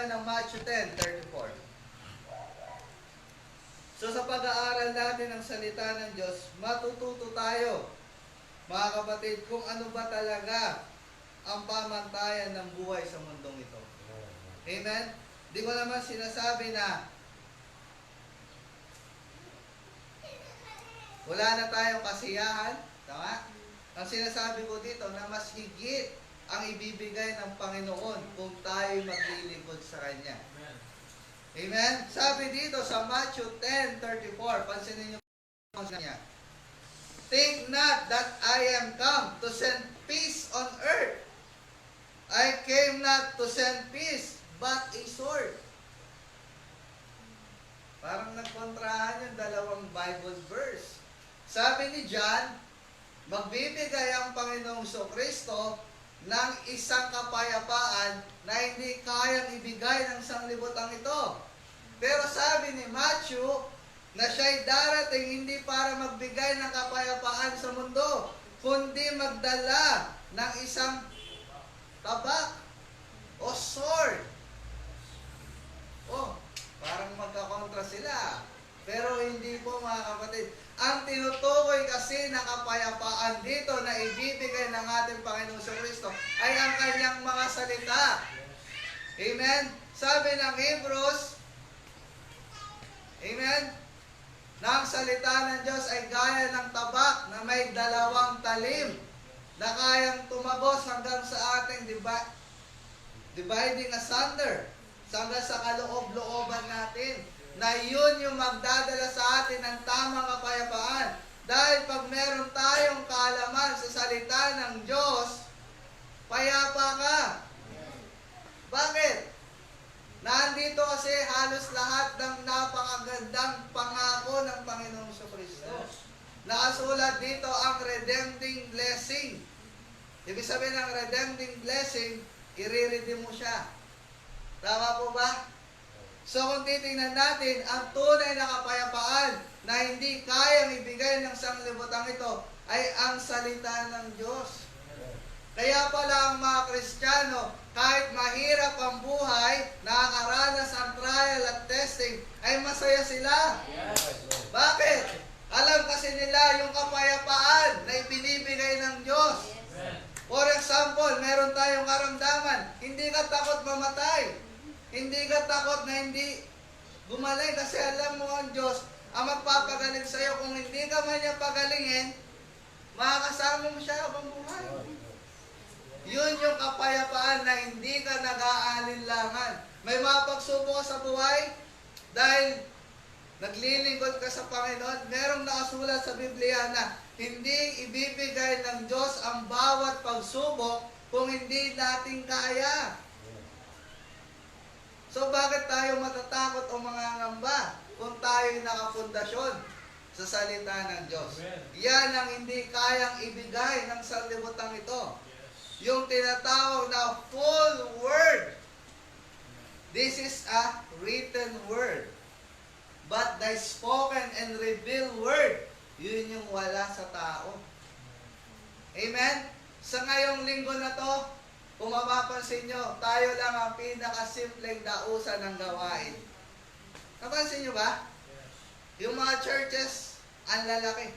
tayo ng Matthew 10:34. So sa pag-aaral natin ng salita ng Diyos, matututo tayo, mga kapatid, kung ano ba talaga ang pamantayan ng buhay sa mundong ito. Amen? Di ko naman sinasabi na wala na tayong kasiyahan. Tama? Ang sinasabi ko dito na mas higit ang ibibigay ng Panginoon kung tayo maglilingkod sa Kanya. Amen? Sabi dito sa Matthew 10:34, pansinin niyo po niya. Think not that I am come to send peace on earth. I came not to send peace, but a sword. Parang nagkontrahan yung dalawang Bible verse. Sabi ni John, magbibigay ang Panginoong Kristo ng isang kapayapaan na hindi kayang ibigay ng sanglibutan ito. Pero sabi ni Matthew na siya'y darating hindi para magbigay ng kapayapaan sa mundo, kundi magdala ng isang tabak o sword. Oh, parang magkakontra sila. Pero hindi po, mga kapatid. Ang tinutukoy kasi na kapayapaan dito na ibibigay ng ating Panginoong Kristo ay ang kanyang mga salita. Amen? Sabi ng Hebrews, amen, na ang salita ng Diyos ay gaya ng tabak na may dalawang talim na kayang tumagos hanggang sa ating dividing asunder, hanggang sa kaloob-looban natin, na yun yung magdadala sa atin ng tamang kapayapaan. Dahil pag meron tayong kaalaman sa salita ng Diyos, payapa ka. Bakit? Nandito kasi halos lahat ng napakagandang pangako ng Panginoong Kristo. Nakasulat dito ang redempting blessing. Ibig sabihin ng redempting blessing, i-redeem mo siya. Tama po ba? So kung titingnan natin, ang tunay na kapayapaan na hindi kayang ibigay ng sanglibutang ito ay ang salita ng Diyos. Kaya pala ang mga Kristiyano, kahit mahirap ang buhay, nakakaranas ang trial at testing, ay masaya sila. Bakit? Alam kasi nila yung kapayapaan na ibinibigay ng Diyos. For example, meron tayong karamdaman, hindi ka takot mamatay. Hindi ka takot na hindi gumaling kasi alam mo ang Diyos ang magpapagaling sa iyo. Kung hindi ka man niya pagalingin, makakasama mo siya habang buhay. Yun yung kapayapaan na hindi ka nag-aalinlangan. May mga pagsubok ka sa buhay dahil naglilingkod ka sa Panginoon. Merong nakasulat sa Biblia na hindi ibibigay ng Diyos ang bawat pagsubok kung hindi natin kaya. So bakit tayo matatakot o mangangamba kung tayo'y nakapundasyon sa salita ng Diyos? Yan ang hindi kayang ibigay ng sanlibutan ito. Yung tinatawag na full word. This is a written word. But the spoken and revealed word, yun yung wala sa tao. Amen? Sa ngayong linggo na to, kung mapapansin nyo, tayo lang ang pinakasimpleng dausan ng gawain. Napansin nyo ba? Yung mga churches, ang lalaki.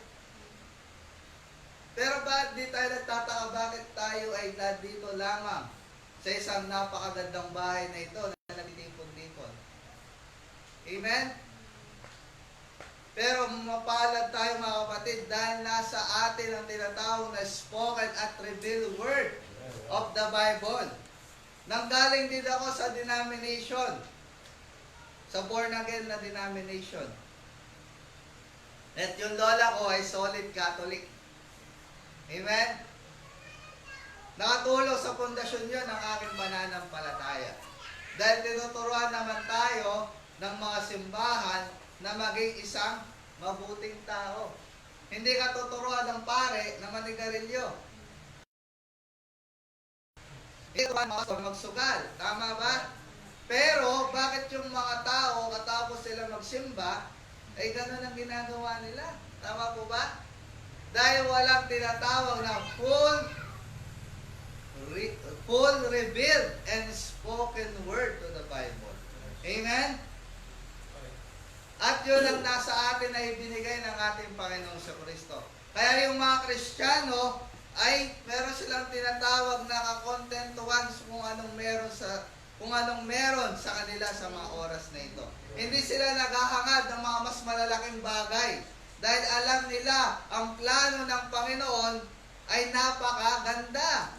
Pero bakit di tayo nagtataka bakit tayo ay nandito lamang sa isang napakagandang bahay na ito na nagtitipon-tipon? Amen? Pero mapalad tayo, mga kapatid, dahil nasa atin ang tinatawag na spoken at revealed word of the Bible. Nanggaling din ako sa denomination, sa born again na denomination. At yung lola ko ay solid Catholic. Amen? Nakatulong sa pundasyon yun ng aking pananampalataya. Dahil tinuturuan naman tayo ng mga simbahan na maging isang mabuting tao. Hindi ka tuturuan ng pare na manigarilyo. Ito magsugal. Tama ba? Pero, bakit yung mga tao, katapos sila magsimba, ay ganun ang ginagawa nila? Tama po ba? Dahil walang tinatawag na full revealed and spoken word to the Bible. At yun ang nasa atin na ibinigay ng ating Panginoong Kristo. Kaya yung mga Kristiyano ay meron silang tinatawag na kakontentuhan kung anong meron sa kanila sa mga oras na ito. Hindi sila naghahangad ng mga mas malalaking bagay dahil alam nila ang plano ng Panginoon ay napakaganda.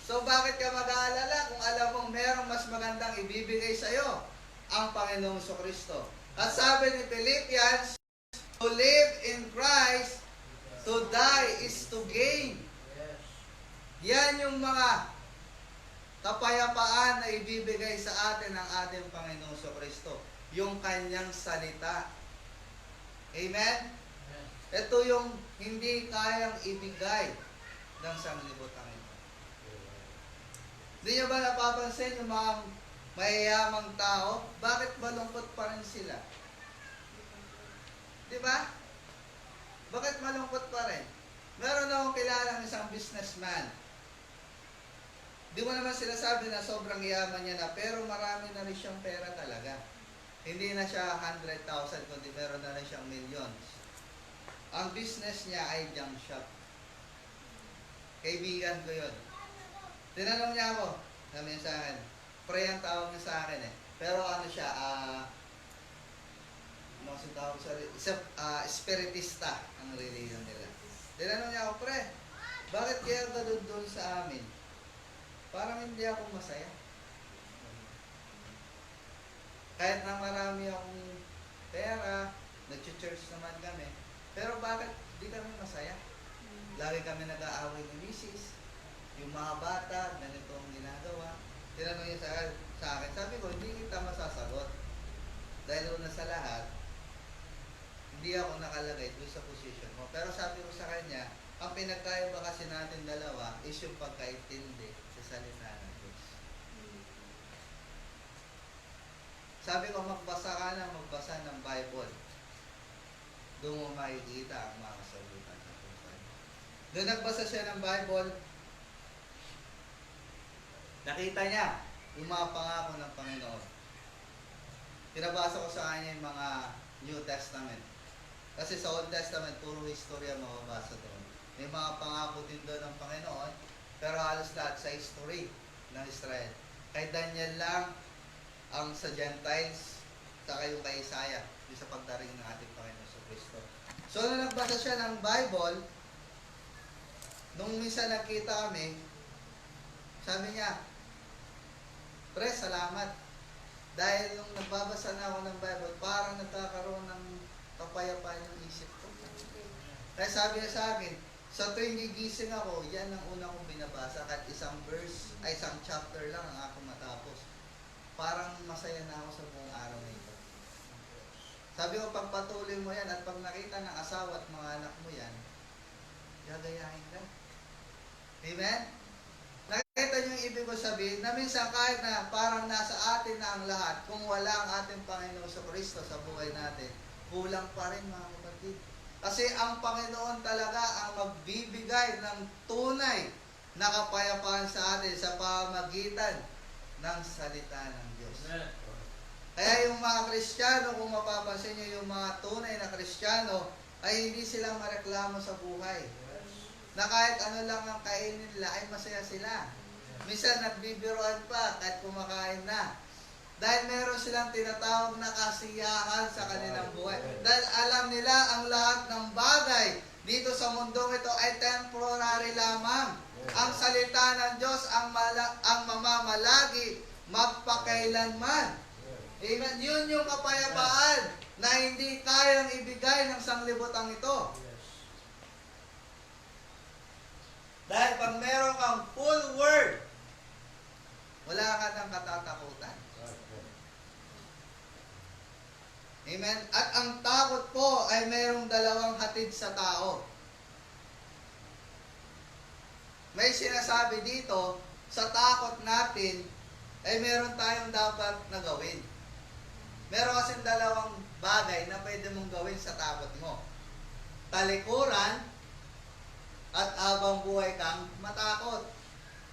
So bakit ka mag-aalala kung alam mong merong mas magandang ibibigay sa iyo ang Panginoong Kristo? At sabi ni Philippians, to live in Christ, to die is to gain. Yan yung mga kapayapaan na ibibigay sa atin ng ating Panginoong Kristo. Yung kanyang salita. Amen? Ito yung hindi kayang ibigay ng sanglibutan ito. Hindi nyo ba napapansin yung mga mayayamang tao? Bakit malungkot pa rin sila? Di ba? Bakit malungkot pa rin? Meron akong kilalang isang businessman. Di mo naman sinasabi na sobrang yaman niya na, pero marami na rin siyang pera talaga. Hindi na siya 100,000, kundi meron na rin siyang millions. Ang business niya ay junk shop. Kaibigan ko yun. Tinanong niya ako, sabi niya sa akin, pre ang tawag niya sa akin eh. Pero ano siya, ano kasi tawag sa spiritista ang religion nila. Tinanong niya ako, pre, bakit kaya ka doon sa amin? Parang hindi ako masaya. Kahit na marami akong pera, nag-church naman kami, pero bakit di kami masaya? Lagi kami nag-aaway ni misis, yung mga bata, ganito ang ginagawa. Tinanong niya sa akin, sabi ko, hindi kita masasagot. Dahil una sa lahat, hindi ako nakalagay doon sa position mo. Pero sabi ko sa kanya, ang pinagkaiba kasi natin dalawa is yung pagkaintindi sa salita ng Diyos. Sabi ko, magbasa ka na, magbasa ng Bible. Doon mo makikita ang mga kasagutan sa puso. Doon nagbasa siya ng Bible, nakita niya yung mga pangako ng Panginoon. Pinabasa ko sa kanya yung mga New Testament. Kasi sa Old Testament, puro history ang mababasa doon. May mga pangako din doon ng Panginoon, pero halos lahat sa history ng Israel. Kay Daniel lang ang sa Gentiles, saka yung kay Isaiah, yung sa pagdating ng ating Panginoon sa Kristo. So, nung nagbasa siya ng Bible, nung minsan nakita kami, sabi niya, pre, salamat. Dahil nung nagbabasa na ako ng Bible, parang nagkakaroon ng kapayapaan yung isip ko. Kaya sabi niya sa akin, sa tuwing gigising ako, yan ang una kong binabasa. Kahit isang verse, ay isang chapter lang ang ako matapos. Parang masaya na ako sa buong araw na ito. Sabi ko, pagpatuloy mo yan at pag nakita ng asawa at mga anak mo yan, gagayahin ka. Amen? Nakita niyo yung ibig ko sabihin na minsan kahit na parang nasa atin na ang lahat, kung wala ang ating Panginoon sa Kristo sa buhay natin, kulang pa rin mga kapatid. Kasi ang Panginoon talaga ang magbibigay ng tunay na kapayapaan sa atin sa pamamagitan ng salita ng Diyos. Kaya yung mga Kristiyano, kung mapapansin nyo yung mga tunay na Kristiyano, ay hindi sila mareklamo sa buhay. Na kahit ano lang ang kainin nila, ay masaya sila. Minsan nagbibiroan pa kahit kumakain na. Dahil meron silang tinatawag na kasiyahan sa kanilang buhay. Dahil alam nila ang lahat ng bagay dito sa mundong ito ay temporary lamang. Ang salita ng Diyos ang mamamalagi magpakailanman. Amen. Yun yung kapayapaan na hindi kayang ibigay ng sanglibutang ito. Dahil pag meron kang full word, wala ka ng katatakutan. Amen? At ang takot po ay mayroong dalawang hatid sa tao. May sinasabi dito, sa takot natin, ay meron tayong dapat na gawin. Meron kasing dalawang bagay na pwede mong gawin sa takot mo. Talikuran at habang buhay kang matakot.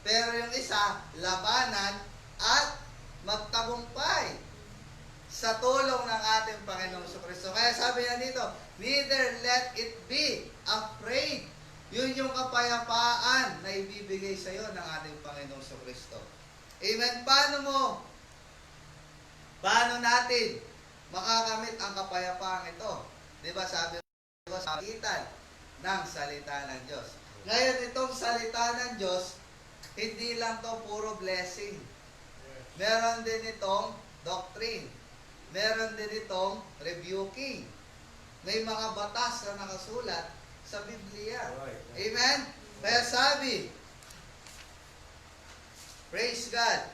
Pero yung isa, labanan at magtagumpay sa tulong ng ating Panginoong Kristo. Kaya sabi niya dito, neither let it be afraid. Yun yung kapayapaan na ibibigay sa iyo ng ating Panginoong Kristo. Amen. Paano natin makakamit ang kapayapaan ito? Di ba sabi ko sa pagitan ng salita ng Diyos. Ngayon itong salita ng Diyos, hindi lang to puro blessing. Meron din itong doctrine. Meron din itong rebuking. May mga batas na nakasulat sa Biblia. Amen? Kaya sabi, praise God,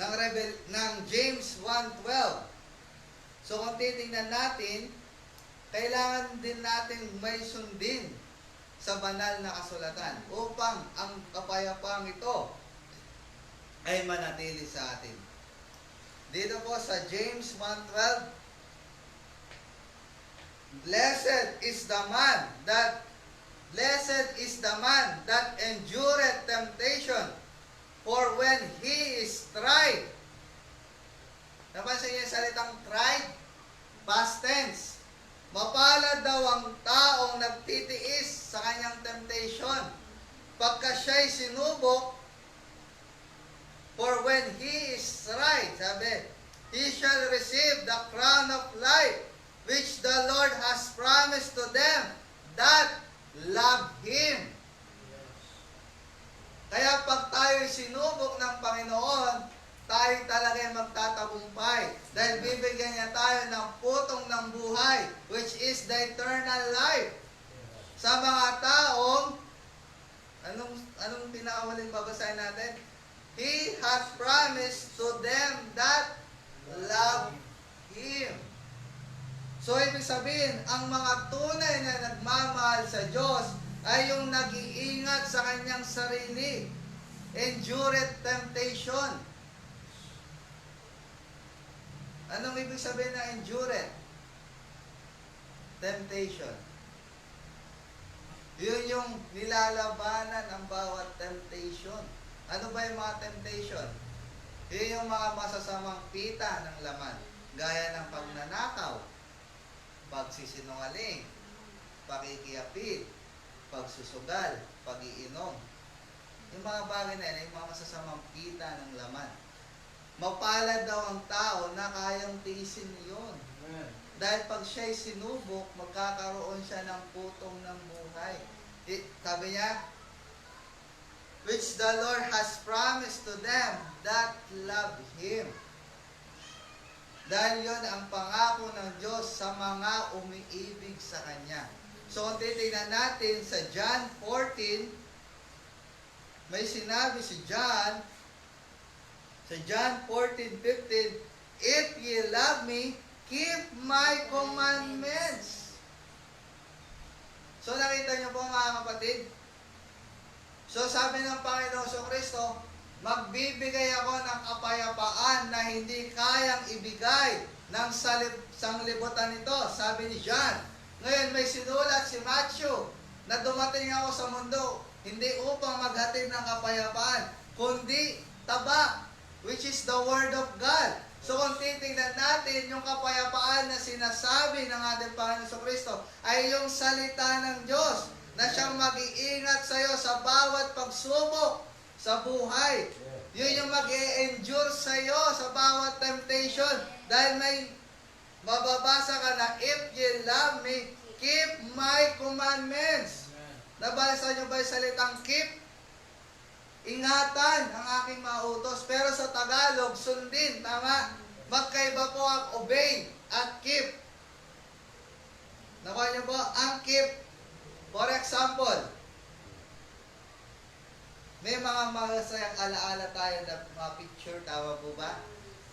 ng James 1:12. So kung titingnan natin, kailangan din natin may sundin sa banal na kasulatan upang ang kapayapaang ito ay manatili sa atin. Dito po sa James 1:12, Blessed is the man that endureth temptation, for when he is tried. Napansin niyo yung salitang tried? Past tense. Mapalad daw ang taong nagtitiis sa kanyang temptation, pagka siya'y sinubok, for when he is tried, sabi, he shall receive the crown of life, which the Lord has promised to them that love Him. Kaya pag tayo'y sinubok ng Panginoon, tayo talaga magtatagumpay. Dahil bibigyan niya tayo ng putong ng buhay, which is the eternal life. Sa mga taong, anong pinakawaling babasahin natin? He has promised to them that love Him. So, ibig sabihin, ang mga tunay na nagmamahal sa Diyos ay yung nag-iingat sa kanyang sarili. Endureth temptation. Anong ibig sabihin na endureth? Temptation. Yun yung nilalabanan ang bawat temptation. Ano ba yung mga temptation? Yun yung mga masasamang pita ng laman. Gaya ng pagnanakaw, pagsisinungaling, pakikiyapid, pagsusugal, pag-iinom. Yung mga bagay na yan, yung mga masasamang pita ng laman. Mapalad daw ang tao na kayang tiisin yun. Dahil pag siya'y sinubok, magkakaroon siya ng putong ng buhay. Sabi niya, which the Lord has promised to them that love Him. Dahil yun ang pangako ng Diyos sa mga umiibig sa Kanya. So kung titignan natin sa John 14, may sinabi si John, sa John 14:15, if ye love me, keep my commandments. So nakita niyo po mga kapatid? So sabi ng Panginoon Kristo, magbibigay ako ng kapayapaan na hindi kayang ibigay ng sanglibutan nito, sabi ni John. Ngayon may sinulat si Matthew na dumating ako sa mundo hindi upang maghatid ng kapayapaan, kundi taba, which is the Word of God. So kung titingnan natin yung kapayapaan na sinasabi ng ating Panginoon Kristo ay yung salita ng Diyos na siyang mag-iingat sa iyo sa bawat pagsubok sa buhay. Yun yung mag-e-endure sa iyo sa bawat temptation. Dahil may mababasa ka na, if ye love me, keep my commandments. Nabasa nyo ba yung salitang keep? Ingatan ang aking mautos. Pero sa Tagalog, sundin. Tama? Magkaiba po ang obey at keep. Nakuha nyo po? Ang keep, for example, may mga masayang alaala tayo na mga picture, tama po ba?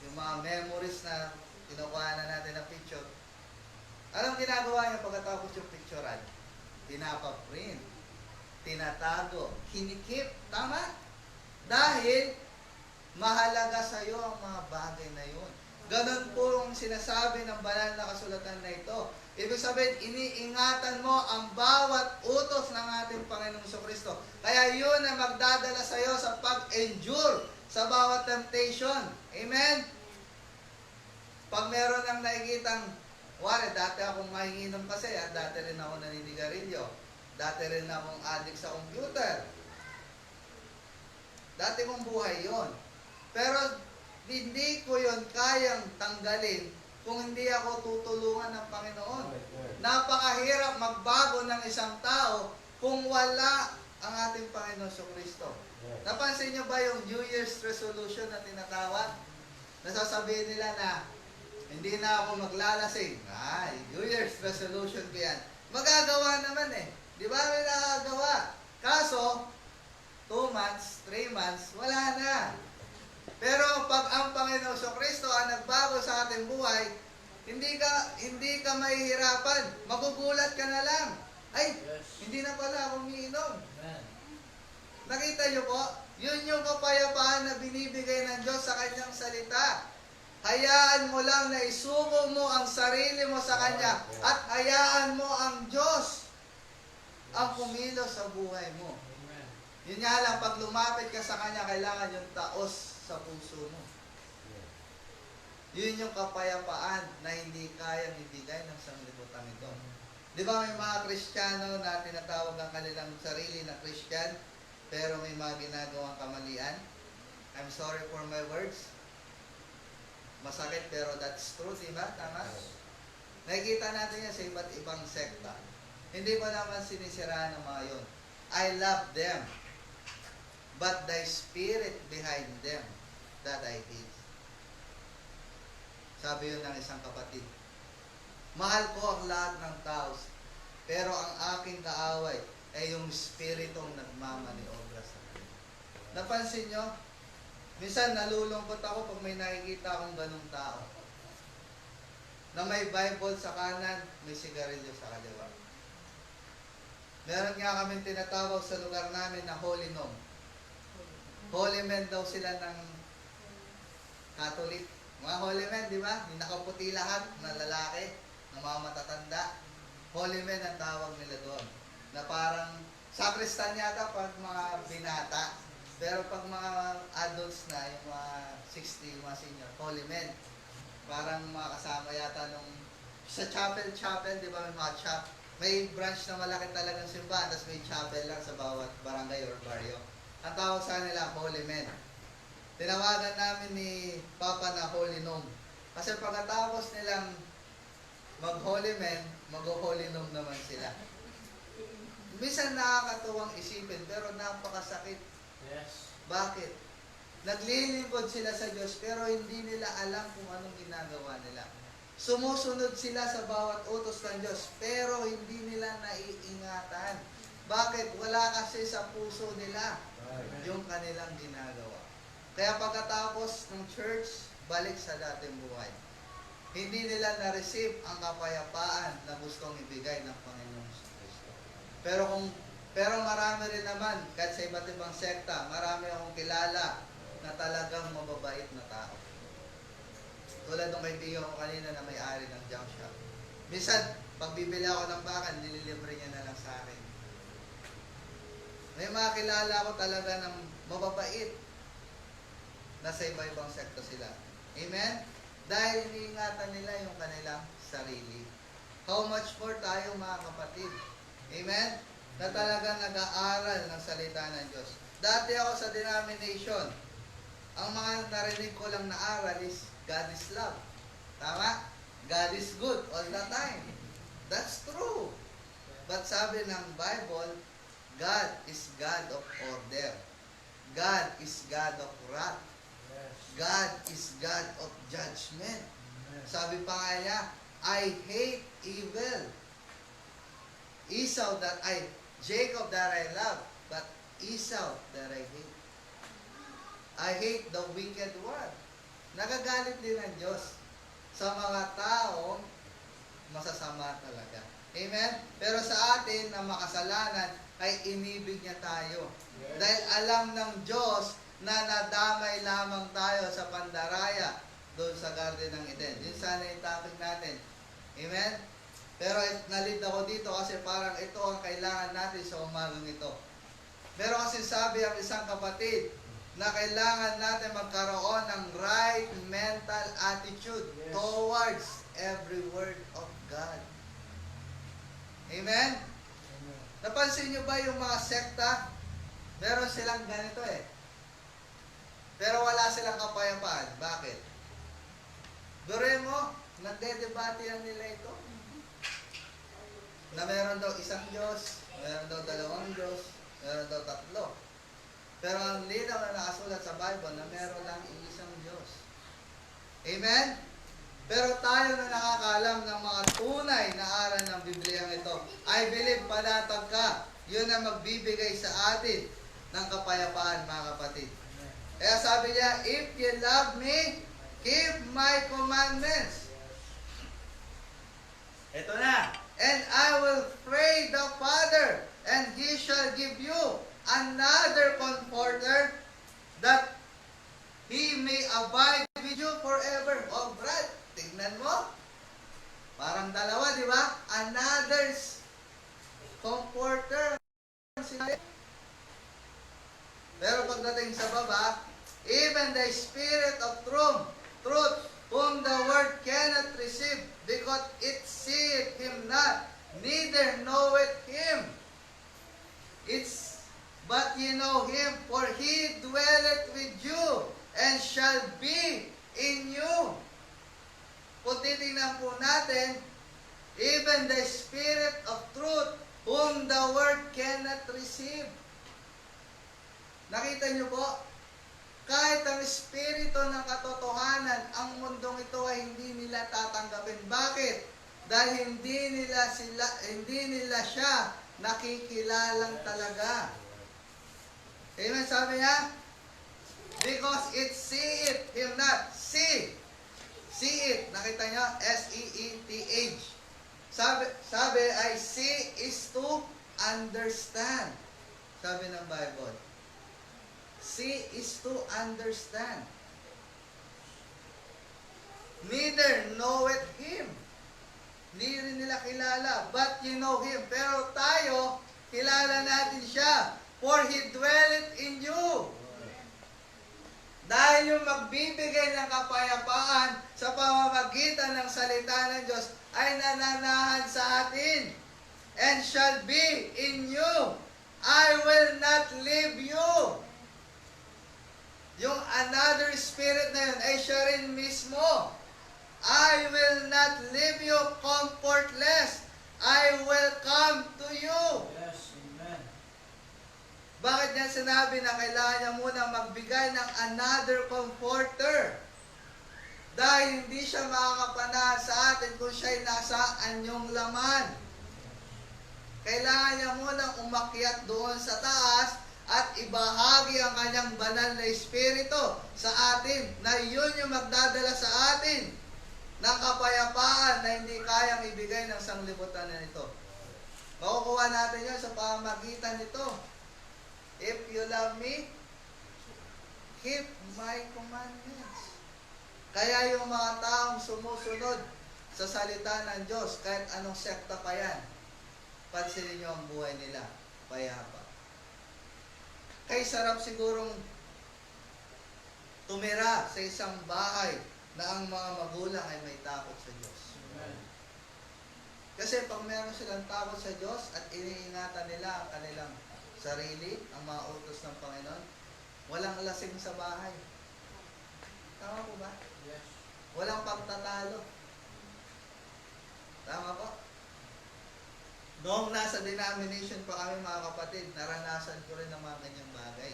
Yung mga memories na kinukuha na natin ng picture. Anong ginagawa niya pagkatapos yung picturean? Pinapaprint, tinatago, kinikip, tama? Dahil mahalaga sa iyo ang mga bagay na yun. Ganon po yung sinasabi ng banal na kasulatan na ito. Ibig sabihin, iniingatan mo ang bawat utos ng ating Panginoong Kristo. Kaya yun ang magdadala sa iyo sa pag-endure sa bawat temptation. Amen? kang nakikitang, wala, dati akong mahinginom kasi, at dati rin ako naninigarilyo. Dati rin akong addict sa computer. Dati kong buhay yon. Pero hindi ko yon kayang tanggalin kung hindi ako tutulungan ng Panginoon. Napakahirap magbago ng isang tao kung wala ang ating Panginoon Kristo. Napansin nyo ba yung New Year's resolution na tinatawag? Nasasabihin nila na, hindi na ako maglalasing. Ay, New Year's resolution ko yan. Magagawa naman eh. Di ba may nakagawa? Kaso, 2 months, 3 months, wala na. Pero pag ang Panginoon Kristo ang nagbago sa ating buhay, hindi ka mahihirapan. Magugulat ka na lang. Ay, hindi na pala ako umiinom. Nakita niyo po? Yun yung kapayapaan na binibigay ng Diyos sa Kanyang salita. Hayaan mo lang na isuko mo ang sarili mo sa Kanya at hayaan mo ang Diyos ang kumilos sa buhay mo. Yun nga lang, pag lumapit ka sa Kanya, kailangan yung taos sa puso mo. Yun yung kapayapaan na hindi kayang ibigay ng sanglibutan ito. Di ba may mga Kristiyano na tinatawag ang kanilang sarili na Christian, pero may mga ginagawang kamalian? I'm sorry for my words. Masakit pero that's true, di ba? Tama? Nakikita natin yan sa iba't ibang sekta. Hindi ko naman sinisiraan ng mga yun. I love them. But the spirit behind them that I hate. Sabi yun ng isang kapatid. Mahal ko ang lahat ng tao, pero ang aking kaaway ay yung spiritong nagmamaniobra sa akin. Napansin nyo? Minsan nalulungkot ako pag may nakikita akong ganung tao. Na may Bible sa kanan, may sigarilyo sa kaliwa. Meron nga kami tinatawag sa lugar namin na Holy Nom. Holy men daw sila ng Catholic. Mga holy men, di ba? Yung nakaputi lahat na lalaki, na mga matatanda. Holy men ang tawag nila doon. Na parang sakristan yata pag mga binata. Pero pag mga adults na, yung mga 60, yung mga senior, holy men. Parang mga kasama yata nung sa chapel, di ba may mga may branch na malaki talagang simbahan, tapos may chapel lang sa bawat barangay or barrio. Ang tawag sa nila, holy men. Tinawagan namin ni Papa na Holy Nom. Kasi pagkatapos nilang mag-holy men, mag-holy nom naman sila. Minsan nakakatuwang isipin, pero napakasakit. Yes. Bakit? Naglilingkod sila sa Diyos, pero hindi nila alam kung anong ginagawa nila. Sumusunod sila sa bawat utos ng Diyos, pero hindi nila naiingatan. Bakit? Wala kasi sa puso nila yung kanilang ginagawa. Kaya pagkatapos ng church, balik sa dating buhay. Hindi nila na-receive ang kapayapaan na gustong ibigay ng Panginoon sa Kristo. Pero marami rin naman, kahit sa iba't ibang sekta, marami akong kilala na talagang mababait na tao. Tulad ng kaibigan ko kanina na may-ari ng junk shop. Minsan, pag bibili ako ng bakan, nililibre niya na lang sa akin. May mga kilala ko talaga ng mababait. Nasa iba-ibang sekta sila. Amen? Dahil iniingatan nila yung kanilang sarili. How much more tayo mga kapatid? Amen? Na talagang nag-aaral ng salita ng Diyos. Dati ako sa denomination. Ang mga narinig ko lang na aral is God is love. Tama? God is good all the time. That's true. But sabi ng Bible, God is God of order. God is God of wrath. God is God of judgment. Sabi pa nga niya, I hate evil. Jacob that I love, but Esau that I hate. I hate the wicked one. Nagagalit din ang Diyos sa mga taong masasama talaga. Amen? Pero sa atin na makasalanan, ay inibig niya tayo. Yes. Dahil alam ng Diyos na nadamay lamang tayo sa pandaraya doon sa Garden ng Eden. Yun sana yung topic natin. Amen? Pero nalid ako dito kasi parang ito ang kailangan natin sa umagang ito. Pero kasi sabi ang isang kapatid na kailangan natin magkaroon ng right mental attitude towards every word of God. Amen? Napansin nyo ba yung mga sekta? Meron silang ganito eh. Pero wala silang kapayapaan. Bakit? Durin mo, nagdedebate yan nila ito. Na meron daw isang Diyos, meron daw dalawang Diyos, meron daw tatlo. Pero ang linaw na nakasulat sa Bible na meron lang isang Diyos. Amen? Pero tayo na nakakaalam ng mga tunay na aral ng Bibliang ito, I believe panatag ka, yun ang magbibigay sa atin ng kapayapaan, mga kapatid. Kaya sabi niya, if you love me, keep my commandments. Ito na. And I will pray the Father, and He shall give you another comforter, that He may abide with you forever. Oh, Brad, tignan mo. Parang dalawa, di ba? Another comforter. Pero pagdating sa baba, even the Spirit of truth, whom the world cannot receive, because it seeth Him not, neither knoweth Him. But ye know Him, for He dwelleth with you, and shall be in you. Kung titingnan po natin, even the Spirit of truth, whom the world cannot receive. Nakita niyo po, kahit ang Espiritu ng katotohanan, ang mundong ito ay hindi nila tatanggapin. Bakit? Dahil hindi nila siya nakikilalang talaga. Amen, sabi niya? Because it seeth Him not. See it. Nakita niyo? S-E-E-T-H. Sabi ay see is to understand. Sabi ng Bible. See is to understand. Neither knoweth Him. Hindi rin nila kilala. But you know Him. Pero tayo, kilala natin siya. For He dwelleth in you. Dahil yung magbibigay ng kapayapaan sa pamamagitan ng salita ng Diyos ay nananahan sa atin. And shall be in you. I will not leave you. Yung another spirit na yun ay siya rin mismo. I will not leave you comfortless. I will come to you. Yes, amen. Bakit niya sinabi na kailangan niya muna magbigay ng another comforter? Dahil hindi siya makakapanahan sa atin kung siya'y nasa anyong laman. Kailangan niya munang umakyat doon sa taas at ibahagi ang kanyang banal na espiritu sa atin, na yun yung magdadala sa atin ng kapayapaan na hindi kayang ibigay ng sanglibutan na ito. Makukuha natin yun sa pamamagitan nito. If you love me, keep my commandments. Kaya yung mga taong sumusunod sa salita ng Diyos, kahit anong sekta pa yan, pansinin nyo ang buhay nila, payapa. Kaya sarap sigurong tumira sa isang bahay na ang mga magulang ay may takot sa Diyos. Amen. Kasi pag meron silang takot sa Diyos at iniingatan nila ang kanilang sarili, ang mga utos ng Panginoon, walang lasing sa bahay. Tama po ba? Yes. Walang pagtatalo. Tama po? Noong nasa denomination pa kami, mga kapatid, naranasan ko rin ang mga ganyang bagay.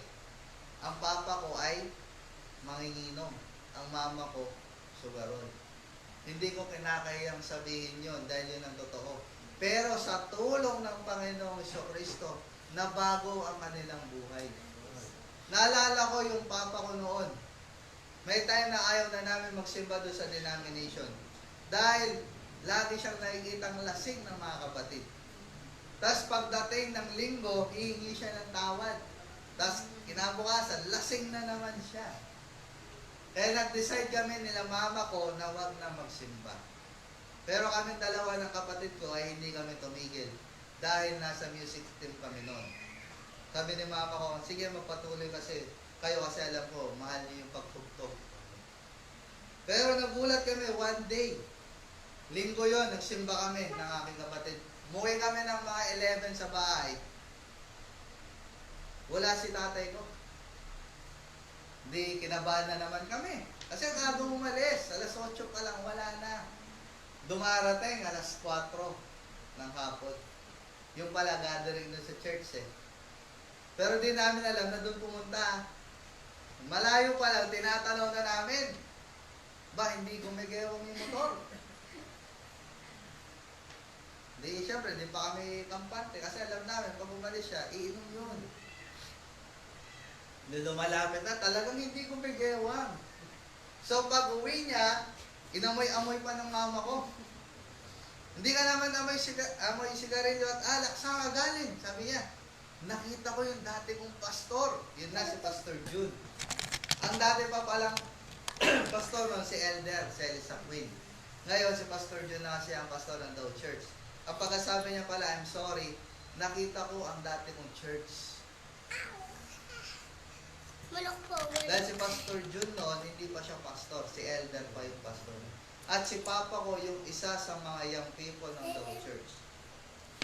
Ang papa ko ay manginginom. Ang mama ko, sugarol. Hindi ko kinakayang sabihin yon dahil yun ang totoo. Pero sa tulong ng Panginoong Jesucristo, nabago ang kanilang buhay. Naalala ko yung papa ko noon. May time na ayaw na namin magsimba doon sa denomination. Dahil lagi siyang nakikitang lasing ng mga kapatid. Tapos pagdating ng linggo, hihingi siya ng tawad. Tapos kinabukasan, lasing na naman siya. Kaya nag-decide kami nila mama ko na wag na magsimba. Pero kami dalawa ng kapatid ko ay hindi kami tumigil. Dahil nasa music team kami noon. Sabi ni mama ko, sige magpatuloy kasi kayo kasi alam ko, mahal niyo yung pagtugtog. Pero nagulat kami one day. Linggo yon, nagsimba kami ng aking kapatid. Umuwi kami ng mga 11 sa bahay. Wala si tatay ko. Di, kinabahan na naman kami. Kasi kado umalis, alas 8 pa lang, wala na. Dumarating, alas 4 ng hapon. Yung pala, gathering doon sa church eh. Pero di namin alam na doon pumunta. Malayo pa lang, tinatanong na namin. Ba, hindi gumigewang yung motor. Di, syempre, di pa kami kampante. Kasi alam namin, pag umalis siya, iinom yun. Nung lumalapit na, talagang hindi gumigewang. So, pag uwi niya, inamoy-amoy pa ng mama ko. Hindi ka naman amoy sigarilyo at alak. Saan ka galing? Sabi niya, nakita ko yung dati kong pastor. Yun na si Pastor June. Ang dati pa palang pastor nun, si Elder, si Elisa Queen. Ngayon, si Pastor June na kasi ang pastor ng Dow Church. Ang pagkasabi niya pala, I'm sorry, nakita ko ang dati kong church. Dahil si Pastor June noon, hindi pa siya pastor. Si Elder pa yung pastor. At si Papa ko yung isa sa mga young people ng Dow Church.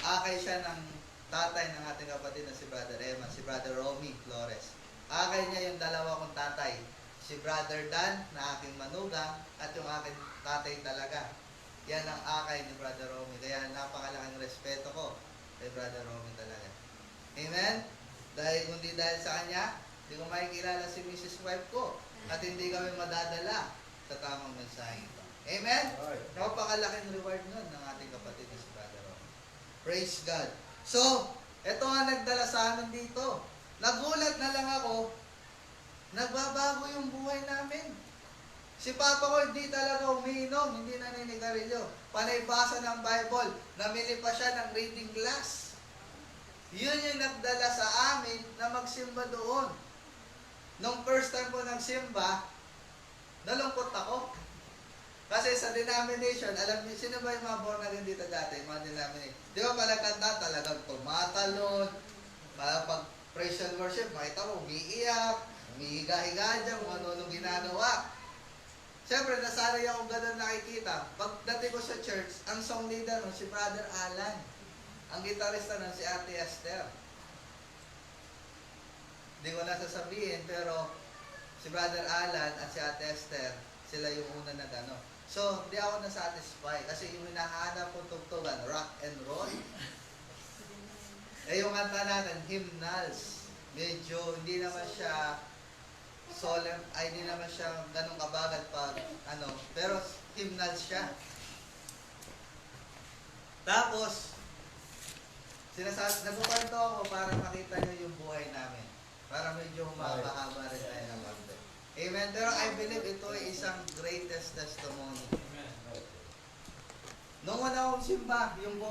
Akay siya ng tatay ng ating kapatid na si Brother Emma, si Brother Romy Flores. Akay niya yung dalawa kong tatay. Si Brother Dan, na aking manugang, at yung aking tatay talaga. Yan ang akay ni Brother Romy. Kaya napakalaking respeto ko kay Brother Romy talaga. Amen? Kundi dahil sa kanya, hindi ko makikilala si Mrs. Wife ko. At hindi kami madadala sa tamang mensahe ito. Amen? Napakalaking reward nun ng ating kapatid na si Brother Romy. Praise God. So, ito nga nagdala sa amin dito. Nagulat na lang ako, nagbabago yung buhay namin. Si Papa ko hindi talaga umiinom, hindi naninigarilyo. Panay basa ng Bible, namili pa siya ng reading class. Yun yung nagdala sa amin na magsimba doon. Nung first time ko nagsimba, nalungkot ako. Kasi sa denomination, alam niyo, sino ba yung mga born again dito dati? Mga denomination. Di ba pala kanta, talagang tumatalon. Pag praise and worship, makita mo, umiiyak, umihiga-higa dyan, kung ano-ano ginagawa. Siyempre, nasanay akong ganun nakikita. Pagdating ko sa church, ang song leader nun, si Brother Alan. Ang gitarista nun, si Ate Esther. Hindi ko na sasabihin, pero si Brother Alan at si Ate Esther, sila yung una na gano'n. So, hindi ako na-satisfy kasi yung hinahanap kong tugtugan, rock and roll. Yung kanta natin, hymnals. Medyo hindi naman siya solemn, hindi naman siya ganun kabagat pag pero hymnals siya. Tapos, nagkukwento ako para makita nyo yung buhay namin. Para medyo humaba-haba rin tayo ng konti. Amen. Pero I believe ito ay isang greatest testimony. Nung una akong simba, yung